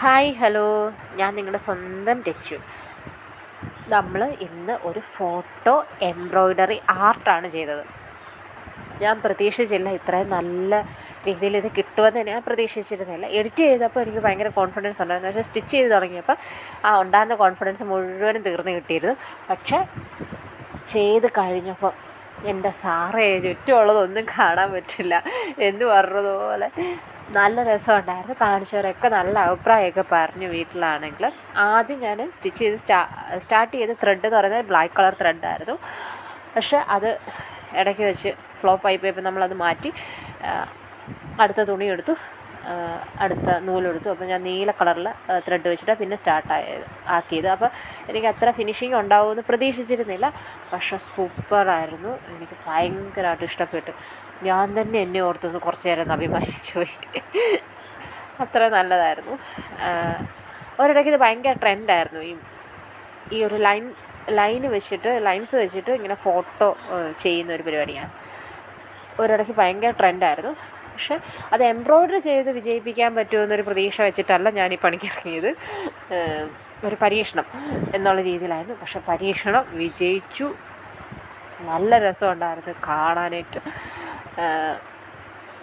Hi hello, ഞാൻ നിങ്ങളുടെ സ്വന്തം ടച്ചു. നമ്മൾ ഇന്ന് ഒരു ഫോട്ടോ എംബ്രോയ്ഡറി ആർട്ടാണ് ചെയ്തത്. ഞാൻ പ്രതീക്ഷിച്ചില്ല ഇത്രയും നല്ല രീതിയിൽ ഇത് കിട്ടുമെന്ന് ഞാൻ പ്രതീക്ഷിച്ചിരുന്നില്ല. എഡിറ്റ് ചെയ്തപ്പോൾ എനിക്ക് ഭയങ്കര കോൺഫിഡൻസ് ഉണ്ടായിരുന്നു. പക്ഷേ സ്റ്റിച്ച് ചെയ്ത് തുടങ്ങിയപ്പോൾ ആ ഉണ്ടായിരുന്ന കോൺഫിഡൻസ് മുഴുവനും തീർന്ന് കിട്ടിയിരുന്നു. പക്ഷേ ചെയ്ത് കഴിഞ്ഞപ്പോൾ എൻ്റെ സാറേ, ചുറ്റുമുള്ളതൊന്നും കാണാൻ പറ്റില്ല എന്ന് പറഞ്ഞതുപോലെ നല്ല രസമുണ്ടായിരുന്നു. കാണിച്ചവരൊക്കെ നല്ല അഭിപ്രായമൊക്കെ പറഞ്ഞു. വീട്ടിലാണെങ്കിൽ ആദ്യം ഞാൻ സ്റ്റിച്ച് ചെയ്ത് സ്റ്റാർട്ട് ചെയ്ത ത്രെഡ് എന്ന് പറയുന്നത് ബ്ലാക്ക് കളർ ത്രെഡായിരുന്നു. പക്ഷേ അത് ഇടയ്ക്ക് വെച്ച് ഫ്ലോപ്പായി പോയപ്പോൾ നമ്മളത് മാറ്റി അടുത്ത തുണി എടുത്തു, അടുത്ത നൂലെടുത്തു. അപ്പോൾ ഞാൻ നീല കളറിൽ ത്രെഡ് വെച്ചിട്ട് പിന്നെ ആക്കിയത്. അപ്പോൾ എനിക്ക് അത്ര ഫിനിഷിങ് ഉണ്ടാവുമെന്ന് പ്രതീക്ഷിച്ചിരുന്നില്ല. പക്ഷെ സൂപ്പറായിരുന്നു. എനിക്ക് ഭയങ്കരമായിട്ട് ഇഷ്ടപ്പെട്ടു. ഞാൻ തന്നെ എന്നെ ഓർത്തൊന്ന് കുറച്ച് നേരം ഒന്ന് അഭിമാനിച്ചു പോയി. അത്ര നല്ലതായിരുന്നു. ഒരിടയ്ക്ക് ഇത് ഭയങ്കര ട്രെൻഡായിരുന്നു. ഈ ഒരു ലൈൻസ് വെച്ചിട്ട് ഇങ്ങനെ ഫോട്ടോ ചെയ്യുന്ന ഒരു പരിപാടിയാണ്. ഒരിടയ്ക്ക് ഭയങ്കര ട്രെൻഡായിരുന്നു. പക്ഷെ അത് എംബ്രോയ്ഡറി ചെയ്ത് വിജയിപ്പിക്കാൻ പറ്റുമെന്നൊരു പ്രതീക്ഷ വെച്ചിട്ടല്ല ഞാൻ ഈ പണിക്കിറങ്ങിയത്. ഒരു പരീക്ഷണം എന്നുള്ള രീതിയിലായിരുന്നു. പക്ഷെ പരീക്ഷണം വിജയിച്ചു. നല്ല രസമുണ്ടായിരുന്നു കാണാനായിട്ട്.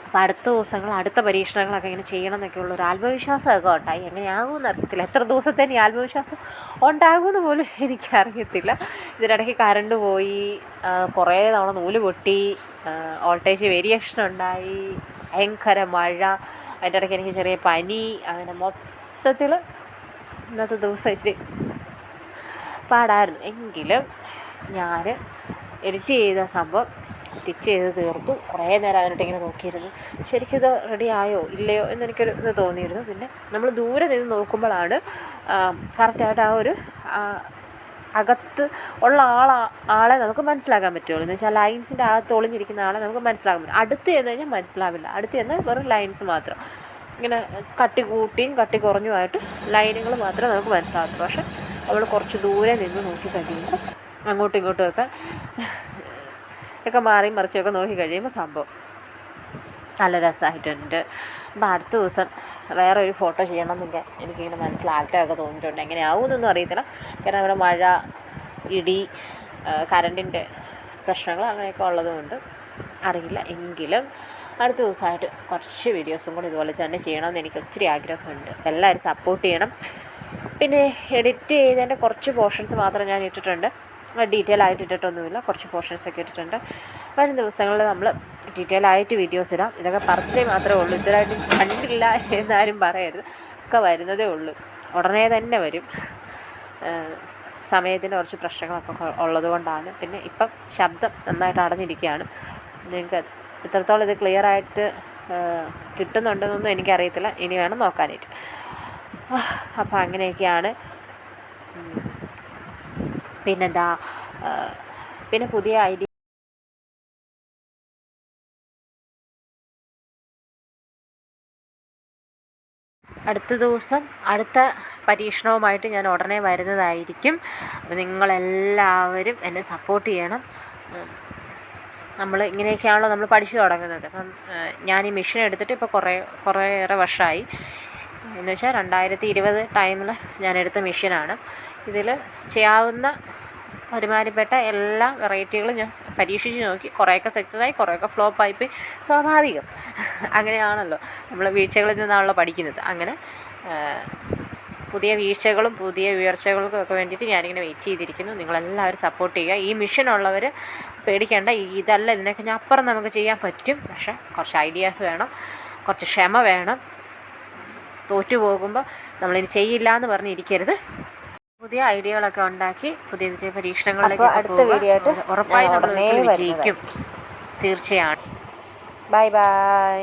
അപ്പോൾ അടുത്ത ദിവസങ്ങൾ അടുത്ത പരീക്ഷണങ്ങളൊക്കെ ഇങ്ങനെ ചെയ്യണം എന്നൊക്കെയുള്ളൊരു ആത്മവിശ്വാസമൊക്കെ ഉണ്ടായി. എങ്ങനെയാകുമെന്ന് അറിയത്തില്ല. എത്ര ദിവസത്തേന് ഈ ആത്മവിശ്വാസം ഉണ്ടാകുമെന്ന് പോലും എനിക്കറിയത്തില്ല. ഇതിനിടയ്ക്ക് കറണ്ട് പോയി, കുറേ തവണ നൂല് പൊട്ടി, വോൾട്ടേജ് വേരിയേഷൻ ഉണ്ടായി, ഭയങ്കര മഴ, അതിൻ്റെ ഇടയ്ക്ക് എനിക്ക് ചെറിയ പനി. അങ്ങനെ മൊത്തത്തിൽ ഇന്നത്തെ ദിവസം ഇച്ചിരി പാടായിരുന്നു. എങ്കിലും ഞാൻ എഡിറ്റ് ചെയ്ത സംഭവം സ്റ്റിച്ച് ചെയ്ത് തീർത്തു. കുറേ നേരം അതിനിട്ട് ഇങ്ങനെ നോക്കിയിരുന്നു. ശരിക്കും ഇത് റെഡി ആയോ ഇല്ലയോ എന്നെനിക്കൊരു ഇത് തോന്നിയിരുന്നു. പിന്നെ നമ്മൾ ദൂരെ നിന്ന് നോക്കുമ്പോഴാണ് കറക്റ്റായിട്ട് ആ ഒരു അകത്ത് ഉള്ള ആളെ നമുക്ക് മനസ്സിലാക്കാൻ പറ്റുള്ളൂ. എന്ന് വെച്ചാൽ ലൈൻസിൻ്റെ അകത്ത് ഒളിഞ്ഞിരിക്കുന്ന ആളെ നമുക്ക് മനസ്സിലാക്കാൻ പറ്റും. അടുത്ത് ചെന്ന് കഴിഞ്ഞാൽ മനസ്സിലാവില്ല. അടുത്ത് ചെന്നാൽ വെറും ലൈൻസ് മാത്രം, ഇങ്ങനെ കട്ടി കൂട്ടിയും കട്ടി കുറഞ്ഞുമായിട്ട് ലൈനുകൾ മാത്രമേ നമുക്ക് മനസ്സിലാകത്തുള്ളൂ. പക്ഷെ അവൾ കുറച്ച് ദൂരെ നിന്ന് നോക്കി കഴിയുമ്പോൾ അങ്ങോട്ടും ഇങ്ങോട്ടും ഒക്കെ മാറി മറിച്ചൊക്കെ നോക്കി കഴിയുമ്പോൾ സംഭവം നല്ല രസമായിട്ടുണ്ട്. അപ്പോൾ അടുത്ത ദിവസം വേറെ ഒരു ഫോട്ടോ ചെയ്യണമെന്നൊക്കെ എനിക്കിങ്ങനെ മനസ്സിലാകട്ടൊക്കെ തോന്നിയിട്ടുണ്ട്. എങ്ങനെയാവുമെന്നൊന്നും അറിയത്തില്ല. കാരണം അവിടെ മഴ, ഇടി, കറണ്ടിൻ്റെ പ്രശ്നങ്ങൾ അങ്ങനെയൊക്കെ ഉള്ളതുകൊണ്ട് അറിയില്ല. എങ്കിലും അടുത്ത ദിവസമായിട്ട് കുറച്ച് വീഡിയോസും കൂടി ഇതുപോലെ തന്നെ ചെയ്യണമെന്ന് എനിക്ക് ഒത്തിരി ആഗ്രഹമുണ്ട്. എല്ലാവരും സപ്പോർട്ട് ചെയ്യണം. പിന്നെ എഡിറ്റ് ചെയ്തതിൻ്റെ കുറച്ച് പോർഷൻസ് മാത്രം ഞാൻ ഇട്ടിട്ടുണ്ട്. ഡീറ്റെയിൽ ആയിട്ട് ഇട്ടിട്ടൊന്നുമില്ല. കുറച്ച് പോർഷൻസൊക്കെ ഇട്ടിട്ടുണ്ട്. വരും ദിവസങ്ങളിൽ നമ്മൾ ഡീറ്റെയിൽ ആയിട്ട് വീഡിയോസ് ഇടാം. ഇതൊക്കെ പറച്ചിലേ മാത്രമേ ഉള്ളൂ. ഇതുവരായിട്ട് കണ്ടില്ല എന്നാരും പറയരുത്. ഒക്കെ വരുന്നതേ ഉള്ളൂ. ഉടനെ തന്നെ വരും. സമയത്തിൻ്റെ കുറച്ച് പ്രശ്നങ്ങളൊക്കെ ഉള്ളത് കൊണ്ടാണ്. പിന്നെ ഇപ്പം ശബ്ദം നന്നായിട്ട് അടഞ്ഞിരിക്കുകയാണ്. നിങ്ങൾക്ക് എത്രത്തോളം ഇത് ക്ലിയറായിട്ട് കിട്ടുന്നുണ്ടെന്നൊന്നും എനിക്കറിയത്തില്ല. ഇനി വേണം നോക്കാനായിട്ട്. അപ്പോൾ അങ്ങനെയൊക്കെയാണ്. പിന്നെന്താ, പിന്നെ പുതിയ ഐഡിയ അടുത്ത ദിവസം അടുത്ത പരീക്ഷണവുമായിട്ട് ഞാൻ ഉടനെ വരുന്നതായിരിക്കും. അപ്പോൾ നിങ്ങളെല്ലാവരും എന്നെ സപ്പോർട്ട് ചെയ്യണം. നമ്മൾ ഇങ്ങനെയൊക്കെയാണല്ലോ നമ്മൾ പഠിച്ചു തുടങ്ങുന്നത്. അപ്പം ഞാൻ ഈ മെഷീൻ എടുത്തിട്ട് ഇപ്പോൾ കുറേയേറെ വർഷമായി. എന്ന് വെച്ചാൽ 2020 ടൈമിൽ ഞാൻ എടുത്ത മെഷീനാണ്. ഇതിൽ ചെയ്യാവുന്ന ഒരുമാതിരിപ്പെട്ട എല്ലാ വെറൈറ്റികളും ഞാൻ പരീക്ഷിച്ച് നോക്കി. കുറേയൊക്കെ സക്സസ്സായി, കുറേയൊക്കെ ഫ്ലോപ്പായിപ്പോയി. സ്വാഭാവികം, അങ്ങനെയാണല്ലോ. നമ്മൾ വീഴ്ചകളിൽ നിന്നാണല്ലോ പഠിക്കുന്നത്. അങ്ങനെ പുതിയ വീഴ്ചകളും പുതിയ ഉയർച്ചകൾക്കും ഒക്കെ വേണ്ടിയിട്ട് ഞാനിങ്ങനെ വെയിറ്റ് ചെയ്തിരിക്കുന്നു. നിങ്ങളെല്ലാവരും സപ്പോർട്ട് ചെയ്യുക. ഈ മിഷനുള്ളവർ പേടിക്കേണ്ട. ഇതല്ല, ഇതിനൊക്കെ ഞാൻ അപ്പുറം നമുക്ക് ചെയ്യാൻ പറ്റും. പക്ഷേ കുറച്ച് ഐഡിയാസ് വേണം, കുറച്ച് ക്ഷമ വേണം. തോറ്റു പോകുമ്പോൾ നമ്മളിനി ചെയ്യില്ല എന്ന് പറഞ്ഞിരിക്കരുത്. പുതിയ ഐഡിയകളൊക്കെ ഉണ്ടാക്കി പുതിയ പുതിയ പരീക്ഷണങ്ങളിലേക്ക് അടുത്ത വീഡിയോ ആയിട്ട് ഉറപ്പായി നമ്മൾ വിജയിക്കും. തീർച്ചയാണ്. Bye bye.